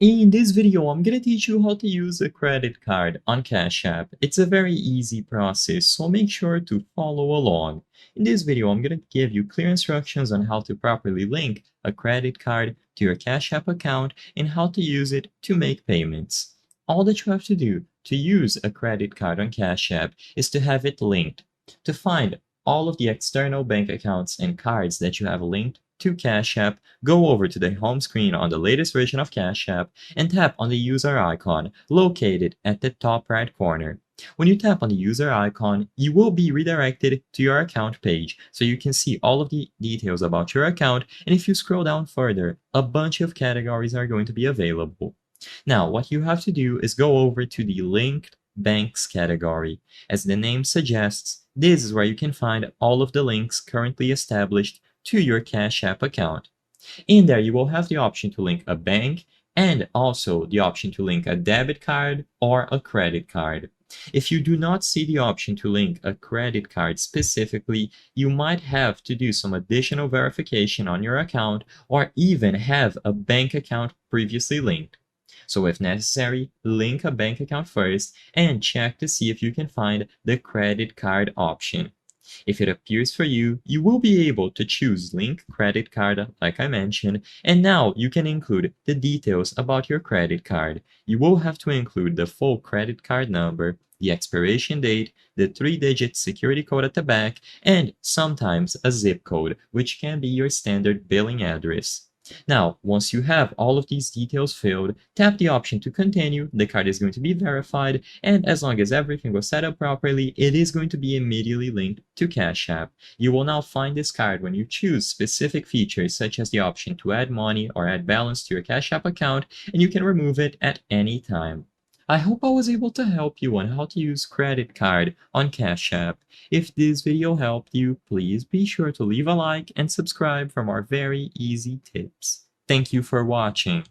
In this video, I'm gonna teach you how to use a credit card on Cash App. It's a very easy process, so make sure to follow along. In this video, I'm gonna give you clear instructions on how to properly link a credit card to your Cash App account and how to use it to make payments. All that you have to do to use a credit card on Cash App is to have it linked. To find all of the external bank accounts and cards that you have linked to Cash App, go over to the home screen on the latest version of Cash App and tap on the user icon located at the top right corner. When you tap on the user icon, you will be redirected to your account page so you can see all of the details about your account, and if you scroll down further, a bunch of categories are going to be available. Now, what you have to do is go over to the linked banks category. As the name suggests, this is where you can find all of the links currently established to your Cash App account. In there, you will have the option to link a bank and also the option to link a debit card or a credit card. If you do not see the option to link a credit card specifically, you might have to do some additional verification on your account or even have a bank account previously linked. So if necessary, link a bank account first and check to see if you can find the credit card option. If it appears for you, you will be able to choose Link Credit Card, like I mentioned, and now you can include the details about your credit card. You will have to include the full credit card number, the expiration date, the 3-digit security code at the back, and sometimes a zip code, which can be your standard billing address. Now, once you have all of these details filled, tap the option to continue, the card is going to be verified, and as long as everything was set up properly, it is going to be immediately linked to Cash App. You will now find this card when you choose specific features such as the option to add money or add balance to your Cash App account, and you can remove it at any time. I hope I was able to help you on how to use credit card on Cash App. If this video helped you, please be sure to leave a like and subscribe for more very easy tips. Thank you for watching.